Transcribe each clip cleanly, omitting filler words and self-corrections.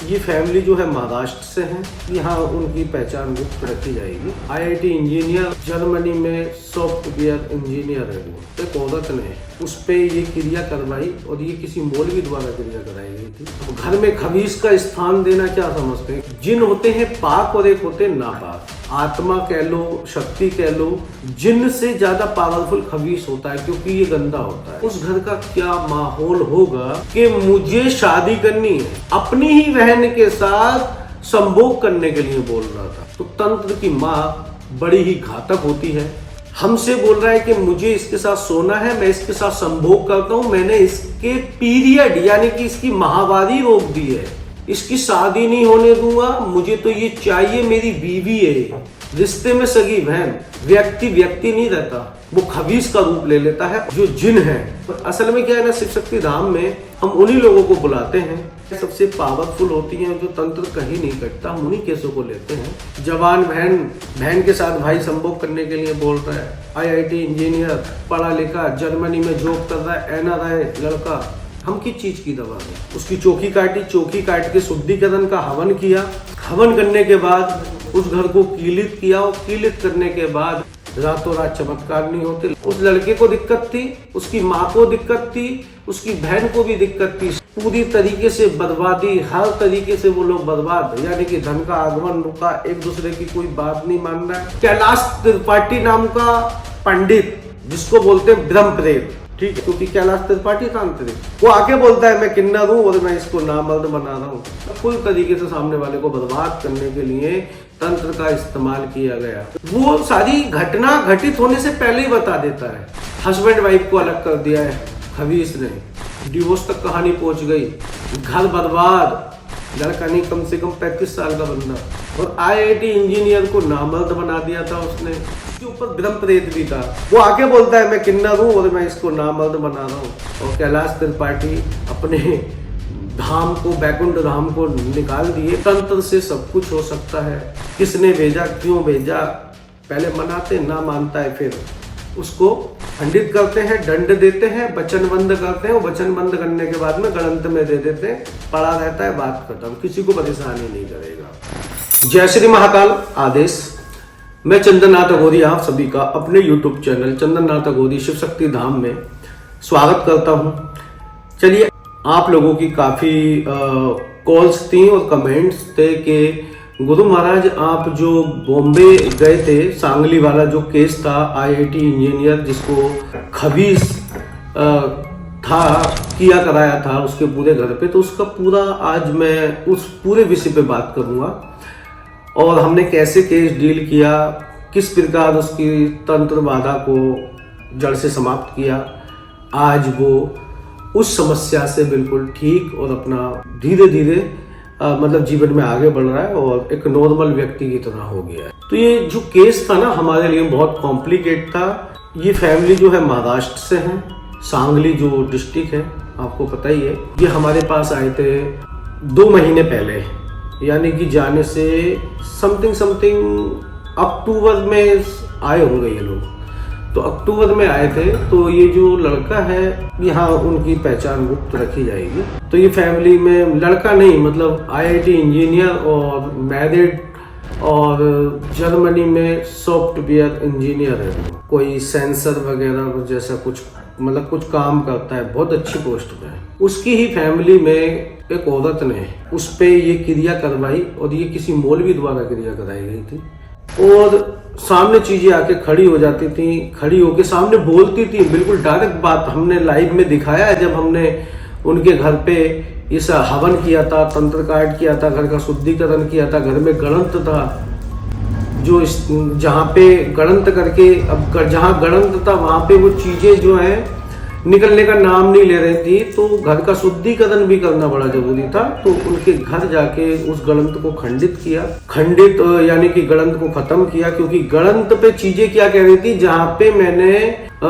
ये फैमिली जो है महाराष्ट्र से है। यहाँ उनकी पहचान गुप्त रखी जाएगी। IIT इंजीनियर, जर्मनी में सॉफ्टवेयर इंजीनियर है वो। एक औरत ने उस पे ये क्रिया करवाई और ये किसी मौलवी द्वारा क्रिया कराई गई थी। अब घर में खबीस का स्थान देना क्या समझते हैं? जिन होते हैं पाक और एक होते हैं नापाक। आत्मा कह लो, शक्ति कह लो, जिन से ज्यादा पावरफुल खबीस होता है क्योंकि ये गंदा होता है। उस घर का क्या माहौल होगा कि मुझे शादी करनी है, अपनी ही बहन के साथ संभोग करने के लिए बोल रहा था। तो तंत्र की माँ बड़ी ही घातक होती है। हमसे बोल रहा है कि मुझे इसके साथ सोना है, मैं इसके साथ संभोग करता हूं, मैंने इसके पीरियड यानी कि इसकी माहवारी रोक दी है, इसकी शादी नहीं होने दूंगा, मुझे तो ये चाहिए, मेरी बीवी है। रिश्ते में सगी बहन, व्यक्ति नहीं रहता, वो खबीस का रूप ले लेता है जो जिन है। असल में क्या है ना, शिव शक्ति धाम में हम उन्हीं लोगों को बुलाते हैं सबसे पावरफुल होती हैं, जो तंत्र कहीं नहीं कटता। हम उन्हीं केसों को लेते हैं। जवान बहन के साथ भाई संभोग करने के लिए बोल रहा है। IIT इंजीनियर, पढ़ा लिखा, जर्मनी में जॉब कर रहा है, NRI लड़का। हम किस चीज की दवा है? उसकी चौकी काट के शुद्धिकरण का हवन किया। हवन करने के बाद उस घर को कीलित किया और कीलित करने के बाद रातों रात चमत्कार नहीं होते। उस लड़के को दिक्कत थी, उसकी माँ को दिक्कत थी, उसकी बहन को भी दिक्कत थी। पूरी तरीके से बर्बादी, हर तरीके से वो लोग बर्बाद, यानी कि धन का आगमन रुका, एक दूसरे की कोई बात नहीं मान रहा है। कैलाश त्रिपाठी नाम का पंडित, जिसको बोलते हैं ब्रह्म प्रेत, ठीक है, क्योंकि कैलाश त्रिपाठी तांत्रिक, वो आके बोलता है मैं किन्नर हूँ और मैं इसको नामर्द बना रहा हूँ। पूरी तरीके से सामने वाले को बर्बाद करने के लिए तंत्र का इस्तेमाल किया गया। वो सारी घटना घटित होने से पहले ही बता देता है। हस्बैंड वाइफ को अलग कर दिया है खबीस ने, डिवोर्स तक कहानी पहुंच गई, घर बर्बाद, लड़का नहीं कम से कम 35 साल का बंदा। और IIT इंजीनियर को नामर्द बना दिया था उसने। उसके ऊपर ब्रह्म प्रेत भी था। वो आके बोलता है मैं किन्नर हूँ और मैं इसको नामर्द बना रहा हूँ। और कैलाश त्रिपाठी अपने धाम को, बैकुंठ धाम को निकाल दिए। तंत्र से सब कुछ हो सकता है। किसने भेजा, क्यों भेजा, पहले मनाते, ना मानता है, फिर उसको खंडित करते हैं, दंड देते हैं, वचन बंद करते हैं। वचन बंद करने के बाद में गणंत में दे देते हैं, पड़ा रहता है, बात खत्म, किसी को परेशानी नहीं करेगा। जय श्री महाकाल आदेश। मैं चंद्रनाथ अघोरी आप सभी का अपने YouTube चैनल चंद्रनाथ अघोरी शिव शक्ति धाम में स्वागत करता हूं। चलिए, आप लोगों की काफी कॉल्स थी और कमेंट्स थे कि गुरु महाराज आप जो बॉम्बे गए थे, सांगली वाला जो केस था, IIT इंजीनियर जिसको खबीस किया कराया था उसके पूरे घर पे, तो उसका पूरा आज मैं उस पूरे विषय पे बात करूंगा और हमने कैसे केस डील किया, किस प्रकार उसकी तंत्र बाधा को जड़ से समाप्त किया। आज वो उस समस्या से बिल्कुल ठीक और अपना धीरे धीरे मतलब जीवन में आगे बढ़ रहा है और एक नॉर्मल व्यक्ति की तरह हो गया है। तो ये जो केस था ना, हमारे लिए बहुत कॉम्प्लिकेट था। ये फैमिली जो है महाराष्ट्र से है, सांगली जो डिस्ट्रिक्ट है, आपको पता ही है। ये हमारे पास आए थे 2 महीने पहले, यानी कि जाने से समथिंग अक्टूबर में आए होंगे ये लोग। तो अक्टूबर में आए थे। तो ये जो लड़का है, यहाँ उनकी पहचान गुप्त रखी जाएगी। तो ये फैमिली में लड़का नहीं, मतलब IIT इंजीनियर और मैरिड और जर्मनी में सॉफ्टवेयर इंजीनियर है। कोई सेंसर वगैरह जैसा कुछ, मतलब कुछ काम करता है, बहुत अच्छी पोस्ट पे है। उसकी ही फैमिली में एक औरत ने उस पे ये क्रिया करवाई और ये किसी मौलवी द्वारा क्रिया कराई गई थी। और सामने चीजें आके खड़ी हो जाती थी, खड़ी होके सामने बोलती थी, बिल्कुल डायरेक्ट बात। हमने लाइव में दिखाया है, जब हमने उनके घर पे इस हवन किया था, तंत्र काट किया था, घर का शुद्धिकरण किया था, घर में गणंत था, जो जहाँ पे गणंत करके, अब जहाँ गणंत था वहां पे वो चीजें जो है निकलने का नाम नहीं ले रही थी। तो घर का शुद्धिकरण भी करना बड़ा जरूरी था। तो उनके घर जाके उस गणंत को खंडित यानी कि गणंत को खत्म किया, क्योंकि गणंत पे चीजें क्या कह रही थी, जहाँ पे मैंने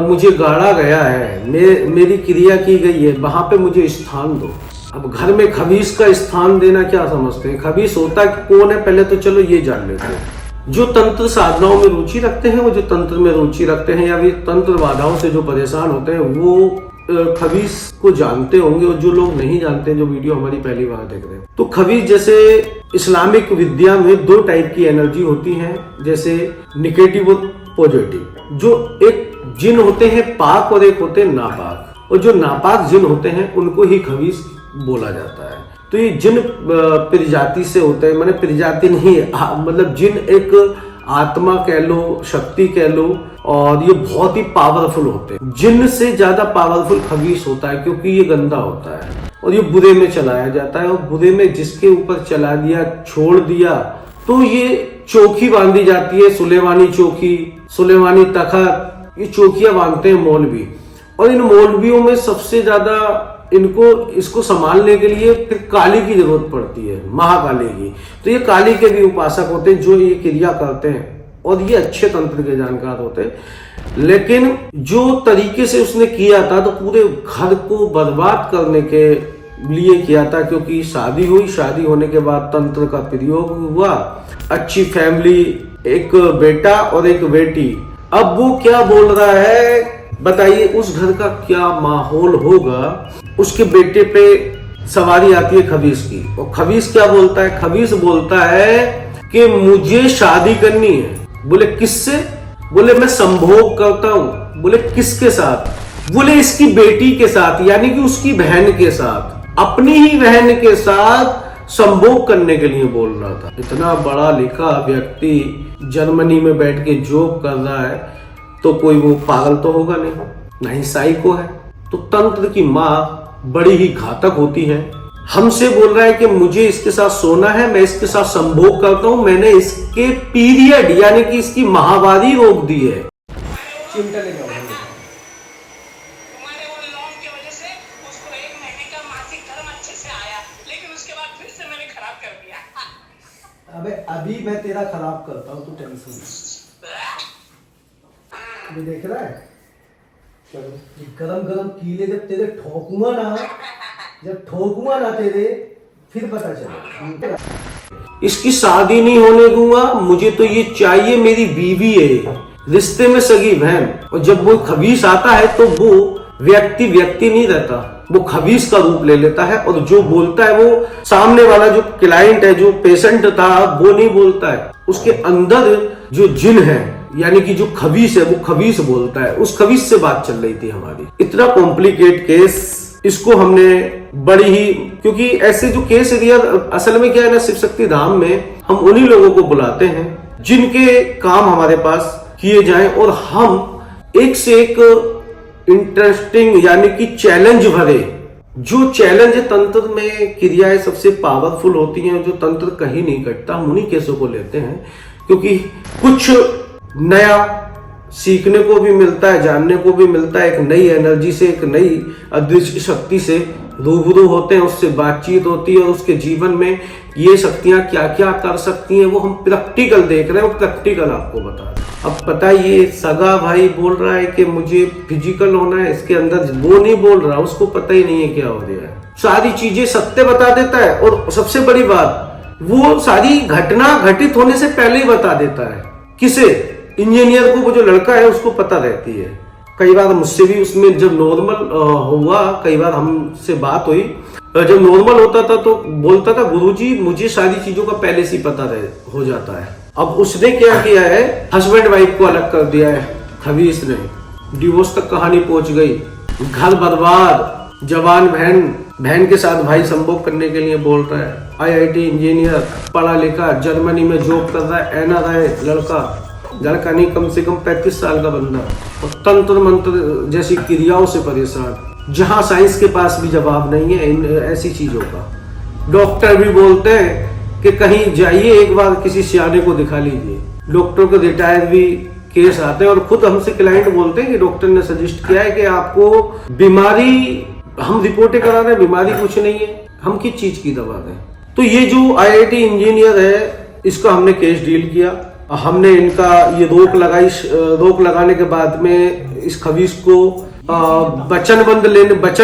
मुझे गाड़ा गया है, मेरी क्रिया की गई है, वहां पे मुझे स्थान दो। अब घर में खबीस का स्थान देना क्या समझते हैं? खबीस होता कौन है, पहले तो चलो ये जान लेते हैं। जो तंत्र साधनाओं में रुचि रखते हैं, वो जो तंत्र में रुचि रखते हैं या फिर तंत्र बाधाओं से जो परेशान होते हैं, वो खबीस को जानते होंगे और जो लोग नहीं जानते, जो वीडियो हमारी पहली बार देख रहे हैं, तो खबीस जैसे इस्लामिक विद्या में दो टाइप की एनर्जी होती है, जैसे निगेटिव और पॉजिटिव। जो एक जिन होते हैं पाक और एक होते हैं नापाक, और जो नापाक जिन होते हैं उनको ही खबीस बोला जाता है। तो ये जिन प्रजाति से होते हैं, माने प्रजाति नहीं, मतलब जिन एक आत्मा कह लो, शक्ति कह लो, और ये बहुत ही पावरफुल होते हैं। जिन से ज्यादा पावरफुल खबीस होता है, क्योंकि ये गंदा होता है और ये बुरे में चलाया जाता है, और बुरे में जिसके ऊपर चला दिया, छोड़ दिया, तो ये चौकी बांधी जाती है, सुलेमानी चौकी, सुलेमानी तखत, ये चौकियां बांधते हैं मौलवी। और इन मौलवियों में सबसे ज्यादा इसको संभालने के लिए फिर काली की जरूरत पड़ती है, महाकाली की। तो ये काली के भी उपासक होते हैं जो ये क्रिया करते हैं, और ये अच्छे तंत्र के जानकार होते हैं। लेकिन जो तरीके से उसने किया था, तो पूरे घर को बर्बाद करने के लिए किया था, क्योंकि शादी हुई, शादी होने के बाद तंत्र का प्रयोग हुआ, अच्छी फैमिली, एक बेटा और एक बेटी। अब वो क्या बोल रहा है बताइए, उस घर का क्या माहौल होगा। उसके बेटे पे सवारी आती है खबीस की, और खबीस क्या बोलता है? खबीस बोलता है कि मुझे शादी करनी है। बोले किससे? बोले मैं संभोग करता हूं। बोले किसके साथ? बोले इसकी बेटी के साथ, यानी कि उसकी बहन के साथ, अपनी ही बहन के साथ संभोग करने के लिए बोल रहा था। इतना बड़ा लिखा व्यक्ति जर्मनी में बैठ के जॉब कर रहा है, तो कोई वो पागल तो होगा नहीं, ना ही साइको है। तो तंत्र की माँ बड़ी ही घातक होती है। हमसे बोल रहा है कि मुझे इसके साथ सोना है, मैं इसके साथ संभोग करता हूं, मैंने इसके पीरियड यानी कि इसकी माहवारी रोक दी है। चिमटा लेके आओ। अबे अभी मैं तेरा खराब करता हूँ, तू टेंशन नहीं। देख रहा है गरम गरम कीले जब तेरे ठोकूंगा ना, जब ठोकूंगा ना तेरे, फिर पता चलेगा। इसकी शादी नहीं होने दूंगा, मुझे तो ये चाहिए, मेरी बीवी है, रिश्ते में सगी बहन। और जब वो खबीस आता है तो वो व्यक्ति नहीं रहता, वो खबीस का रूप ले लेता है, और जो बोलता है वो सामने वाला जो क्लाइंट है, जो पेशेंट था, वो नहीं बोलता है। उसके अंदर जो जिन है यानी कि जो खबीस है, वो खबीस बोलता है। उस खबीस से बात चल रही थी हमारी। इतना कॉम्प्लिकेट केस, इसको हमने बड़ी ही, क्योंकि ऐसे जो केस एरिया असल में क्या है ना, शिव शक्ति धाम में हम उन्हीं लोगों को बुलाते हैं जिनके काम हमारे पास किए जाएं, और हम एक से एक इंटरेस्टिंग यानी कि चैलेंज भरे, जो चैलेंज तंत्र में क्रियाएं सबसे पावरफुल होती हैं, जो तंत्र कहीं नहीं कटता, हम उन्हीं केसों को लेते हैं, क्योंकि कुछ नया सीखने को भी मिलता है, जानने को भी मिलता है। एक नई एनर्जी से, एक नई अदृश्य शक्ति से रूबरू होते हैं, उससे बातचीत होती है, और उसके जीवन में ये शक्तियां क्या क्या कर सकती हैं, वो हम प्रैक्टिकल देख रहे हैं, वो प्रैक्टिकल आपको बता रहे हैं। अब पता है, ये सगा भाई बोल रहा है कि मुझे फिजिकल होना है, इसके अंदर वो नहीं बोल रहा, उसको पता ही नहीं है क्या हो रहा है, सारी चीजें सत्य बता देता है। और सबसे बड़ी बात, वो सारी घटना घटित होने से पहले ही बता देता है। किसे? इंजीनियर को, वो जो लड़का है उसको पता रहती है। कई बार मुझसे भी उसमें जब नॉर्मल हुआ, कई बार हमसे बात हुई, जब नॉर्मल होता था तो बोलता था गुरुजी मुझे सारी चीजों का पहले से पता हो जाता है। अब उसने क्या किया है, हस्बैंड वाइफ को अलग कर दिया है खबीस ने, डिवोर्स तक कहानी पहुंच गई, घर बर्बाद, जवान बहन के साथ भाई संभोग करने के लिए बोल रहा है। IIT इंजीनियर, पढ़ा लिखा, जर्मनी में जॉब कर रहा है, NRI लड़का नहीं, कम से कम 35 साल का बंदा, और तंत्र मंत्र जैसी क्रियाओं से परेशान, जहां साइंस के पास भी जवाब नहीं है इन ऐसी चीजों का। डॉक्टर भी बोलते हैं कि कहीं जाइए, एक बार किसी सियाने को दिखा लीजिए। डॉक्टर को रिटायर भी केस आते हैं, और खुद हमसे क्लाइंट बोलते हैं कि डॉक्टर ने सजेस्ट किया है कि आपको बीमारी, हम रिपोर्टें करा रहे हैं, बीमारी कुछ नहीं है, हम किस चीज की दवा दें। तो ये जो IIT इंजीनियर है, इसका हमने केस डील किया, हमने इनका ये रोक लगाई। रोक लगाने के बाद में इस खबीस को वचन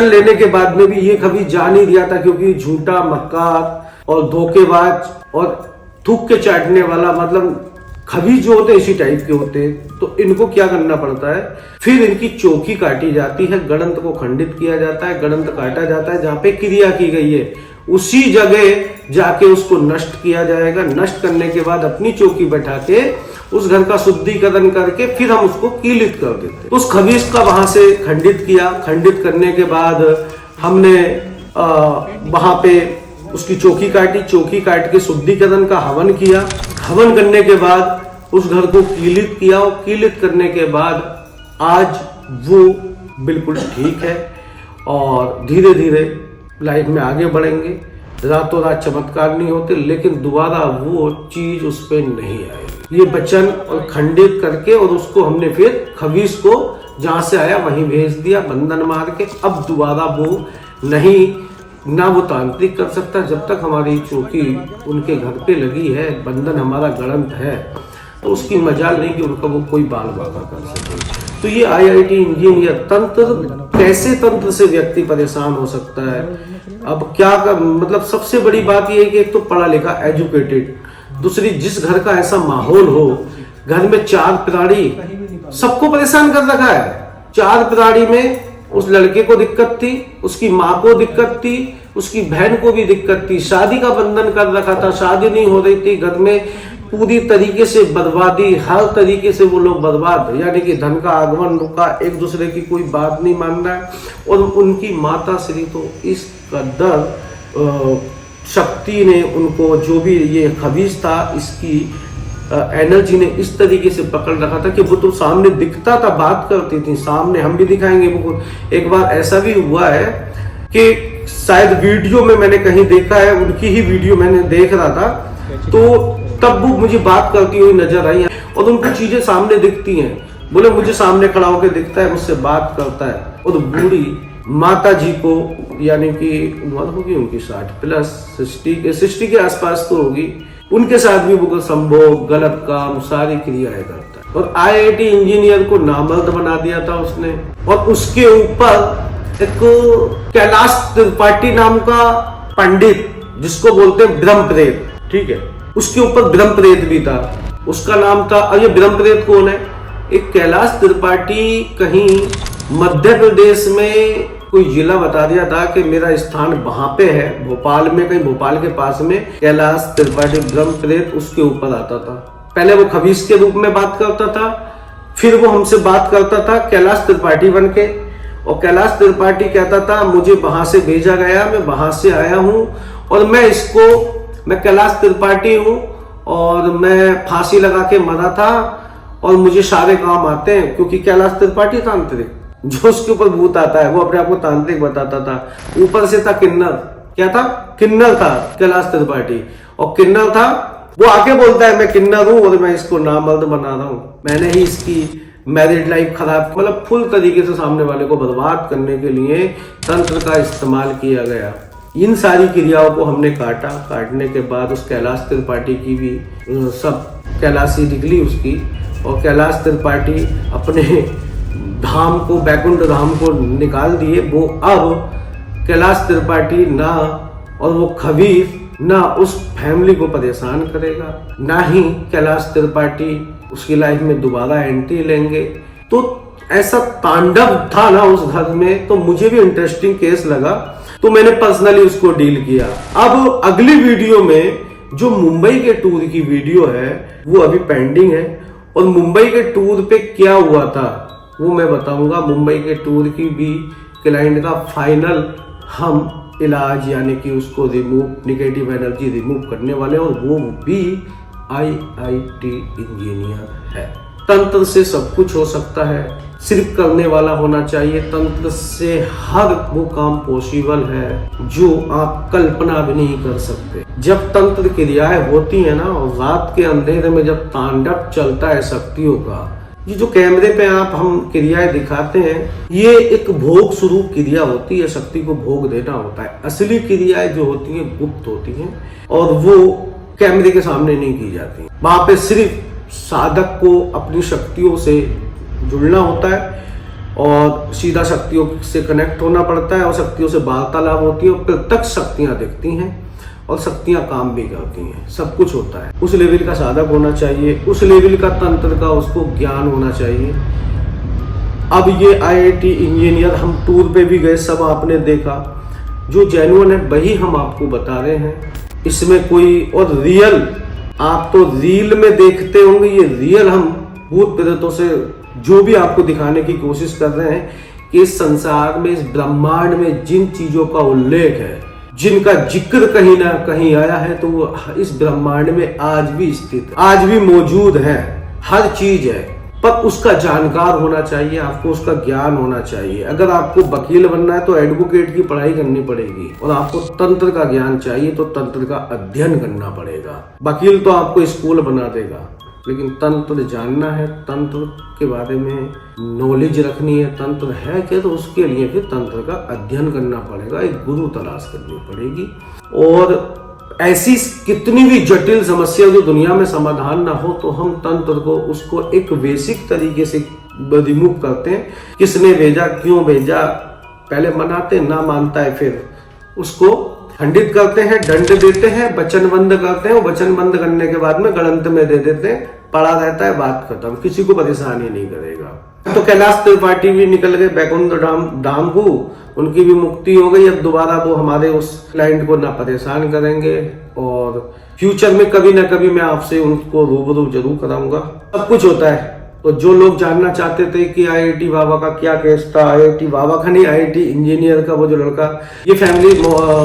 लेने के बाद में भी ये खबीस जा नहीं दिया था, क्योंकि झूठा, मक्कार और धोखेबाज और थूक के चाटने वाला, मतलब खबीज जो होते हैं इसी टाइप के होते हैं। तो इनको क्या करना पड़ता है, फिर इनकी चौकी काटी जाती है, गड़ंत को खंडित किया जाता है, गड़ंत काटा जाता है, जहां पे क्रिया की गई है उसी जगह जाके उसको नष्ट किया जाएगा। नष्ट करने के बाद अपनी चौकी बैठा के उस घर का शुद्धिकरण करके फिर हम उसको कीलित कर देते। उस खबीज का वहां से खंडित किया, खंडित करने के बाद हमने वहां पे उसकी चौकी काटी, चौकी काट के शुद्धिकरण का हवन किया, हवन करने के बाद उस घर को कीलित किया और कीलित करने के बाद आज वो बिल्कुल ठीक है और धीरे धीरे लाइफ में आगे बढ़ेंगे। रातों रात चमत्कार नहीं होते, लेकिन दोबारा वो चीज उस पर नहीं आएगी। ये वचन और खंडित करके और उसको हमने फिर खबीज को जहां से आया वहीं भेज दिया, बंधन मार के। अब दोबारा वो नहीं, ना वो तांत्रिक कर सकता जब तक हमारी चौकी उनके घर पे लगी है, बंधन हमारा गड़ंत है, तो उसकी मजाल नहीं कि उनका वो कोई बाल बाका कर सके। तो ये IIT इंजीनियर तंत्र, कैसे तंत्र से व्यक्ति परेशान हो सकता है। अब क्या कर, मतलब सबसे बड़ी बात ये है कि एक तो पढ़ा लिखा एजुकेटेड, दूसरी जिस घर का ऐसा माहौल हो, घर में 4 प्राणी सबको परेशान कर रखा है। 4 प्राणी में उस लड़के को दिक्कत थी, उसकी माँ को दिक्कत थी, उसकी बहन को भी दिक्कत थी, शादी का बंधन कर रखा था, शादी नहीं हो रही थी, घर में पूरी तरीके से बर्बादी, हर तरीके से वो लोग बर्बाद, यानी कि धन का आगमन रुका, एक दूसरे की कोई बात नहीं मान रहा है। और उनकी माता श्री तो इस कदर शक्ति ने उनको, जो भी ये खबीज था, इसकी एनर्जी ने इस तरीके से पकड़ रखा था कि वो तो सामने दिखता था, बात करती थी सामने, हम भी दिखाएंगे वो। एक बार ऐसा भी हुआ है कि शायद वीडियो में मैंने कहीं देखा है, उनकी ही वीडियो मैंने देख रहा था, तो तब वो मुझे बात करती हुई नजर आई और उनको चीजें सामने दिखती हैं। बोले मुझे सामने खड़ा होकर दिखता है, मुझसे बात करता है। और बूढ़ी माता जी को, यानी कि उम्र होगी उनकी 60+, 60 के आसपास तो होगी, उनके साथ भी वो संभोग, गलत काम, सारी क्रियाएं करता है। और IIT इंजीनियर को नामर्द बना दिया था उसने। और उसके ऊपर एक कैलाश त्रिपाठी नाम का पंडित, जिसको बोलते हैं ब्रह्म प्रेत, ठीक है, उसके ऊपर ब्रह्म प्रेत भी था, उसका नाम था। और ये ब्रह्म प्रेत कौन है? एक कैलाश त्रिपाठी कहीं मध्य प्रदेश में कोई जिला बता दिया था कि मेरा स्थान वहां पे है, भोपाल में, कहीं भोपाल के पास में कैलाश त्रिपाठी ब्रह्म प्रेत उसके ऊपर आता था। पहले वो खबीज के रूप में बात करता था, फिर वो हमसे बात करता था कैलाश त्रिपाठी बन के। और कैलाश त्रिपाठी कहता था मुझे वहां से भेजा गया, मैं वहां से आया हूँ और मैं कैलाश त्रिपाठी हूँ और मैं फांसी लगा के मरा था और मुझे सारे काम आते हैं, क्योंकि कैलाश त्रिपाठी तांत्रिक, जो उसके ऊपर भूत आता है वो अपने आप को तांत्रिक बताता था। ऊपर से था किन्नर, क्या था? किन्नर था कैलाश त्रिपाठी। और किन्नर था, वो आके बोलता है मैं किन्नर हूँ और मैं इसको नामर्द बना रहा हूँ, मैंने ही इसकी मैरिड लाइफ खराब, मतलब फुल तरीके से सामने वाले को बर्बाद करने के लिए तंत्र का इस्तेमाल किया गया। इन सारी क्रियाओं को हमने काटा, काटने के बाद उस कैलाश त्रिपाठी की भी सब कैलाशी निकली उसकी। और कैलाश त्रिपाठी अपने धाम को, बैकुंठ धाम को निकाल दिए। वो अब कैलाश त्रिपाठी ना, और वो खबीज ना उस फैमिली को परेशान करेगा, ना ही कैलाश त्रिपाठी उसकी लाइफ में दोबारा एंट्री लेंगे। तो ऐसा तांडव था ना उस घर में, तो मुझे भी इंटरेस्टिंग केस लगा, तो मैंने पर्सनली उसको डील किया। अब अगली वीडियो में जो मुंबई के टूर की वीडियो है वो अभी पेंडिंग है, और मुंबई के टूर पे क्या हुआ था वो मैं बताऊंगा। मुंबई के टूर की भी क्लाइंट का फाइनल हम इलाज, यानी कि उसको रिमूव, निगेटिव एनर्जी रिमूव करने वाले, और वो भी IIT इंजीनियर है। तंत्र से सब कुछ हो सकता है, सिर्फ करने वाला होना चाहिए। तंत्र से हर वो काम पॉसिबल है जो आप कल्पना भी नहीं कर सकते। जब तंत्र क्रियाएं होती है ना, और रात के अंधेरे में जब तांडव चलता है शक्तियों का, ये जो कैमरे पे हम क्रियाएं दिखाते हैं, ये एक भोग स्वरूप क्रिया होती है, शक्ति को भोग देना होता है। असली क्रियाएं जो होती हैं गुप्त होती हैं, और वो कैमरे के सामने नहीं की जाती। वहां पे सिर्फ साधक को अपनी शक्तियों से जुड़ना होता है और सीधा शक्तियों से कनेक्ट होना पड़ता है, और शक्तियों से वार्तालाप होती है, और प्रत्यक्ष शक्तियां दिखती हैं। और शक्तियां काम भी करती हैं, सब कुछ होता है। उस लेवल का साधक होना चाहिए, उस लेवल का तंत्र का उसको ज्ञान होना चाहिए। अब ये आईआईटी इंजीनियर, हम टूर पे भी गए, सब आपने देखा, जो जेन्युइन है वही हम आपको बता रहे हैं। इसमें कोई और रियल, आप तो रील में देखते होंगे, ये रियल हम भूत प्रेतों से जो भी आपको दिखाने की कोशिश कर रहे हैं कि इस संसार में, इस ब्रह्मांड में जिन चीजों का उल्लेख है, जिनका जिक्र कहीं ना कहीं आया है, तो वो इस ब्रह्मांड में आज भी स्थित, आज भी मौजूद है। हर चीज है, पर उसका जानकार होना चाहिए, आपको उसका ज्ञान होना चाहिए। अगर आपको वकील बनना है तो एडवोकेट की पढ़ाई करनी पड़ेगी, और आपको तंत्र का ज्ञान चाहिए तो तंत्र का अध्ययन करना पड़ेगा। वकील तो आपको स्कूल बना देगा, लेकिन तंत्र जानना है, तंत्र के बारे में नॉलेज रखनी है, तंत्र है क्या, तो उसके लिए फिर तंत्र का अध्ययन करना पड़ेगा, एक गुरु तलाश करनी पड़ेगी। और ऐसी कितनी भी जटिल समस्या जो दुनिया में समाधान ना हो, तो हम तंत्र को, उसको एक बेसिक तरीके से रिमूव करते हैं। किसने भेजा, क्यों भेजा, पहले मनाते, ना मानता है फिर उसको खंडित करते हैं, दंड देते हैं, वचन बंद करते हैं। वचन बंद करने के बाद में गणंत में दे देते हैं, पड़ा रहता है, बात खत्म, किसी को परेशानी नहीं करेगा। तो कैलाश त्रिपाठी भी निकल गए बैकुंठ धाम को, उनकी भी मुक्ति हो गई। अब दोबारा वो हमारे उस क्लाइंट को ना परेशान करेंगे, और फ्यूचर में कभी ना कभी मैं आपसे उनको रूबरू जरूर कराऊंगा। सब कुछ होता है। तो जो लोग जानना चाहते थे कि आईआईटी बाबा का क्या केस था, आईआईटी बाबा का नहीं, आईआईटी इंजीनियर का, वो जो लड़का, ये फैमिली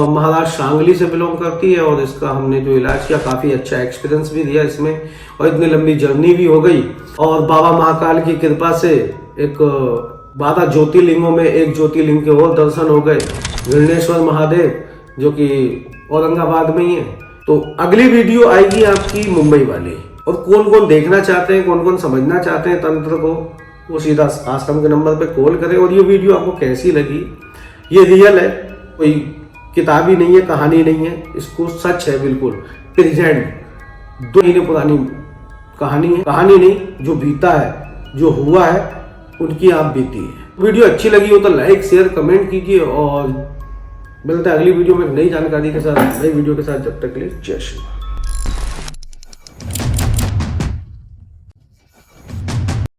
महाराष्ट्र सांगली से बिलोंग करती है, और इसका हमने जो इलाज किया, काफी अच्छा एक्सपीरियंस भी दिया इसमें, और इतनी लंबी जर्नी भी हो गई। और बाबा महाकाल की कृपा से एक 12 ज्योतिर्लिंगों में एक ज्योतिर्लिंग के और दर्शन हो गए, घृणेश्वर महादेव, जो कि औरंगाबाद में ही है। तो अगली वीडियो आएगी आपकी मुंबई वाली, और कौन कौन देखना चाहते हैं, कौन कौन समझना चाहते हैं तंत्र को, वो सीधा आश्रम के नंबर पे कॉल करें। और ये वीडियो आपको कैसी लगी, ये रियल है, कोई किताबी नहीं है, कहानी नहीं है, इसको सच है, बिल्कुल प्रेजेंट 2 महीने पुरानी कहानी है, कहानी नहीं, जो बीता है, जो हुआ है, उनकी आप बीती है। वीडियो अच्छी लगी हो तो लाइक, शेयर, कमेंट कीजिए, और मिलते हैं अगली वीडियो में नई जानकारी के साथ, नई वीडियो के साथ। जब तक के लिए जय श्री राम।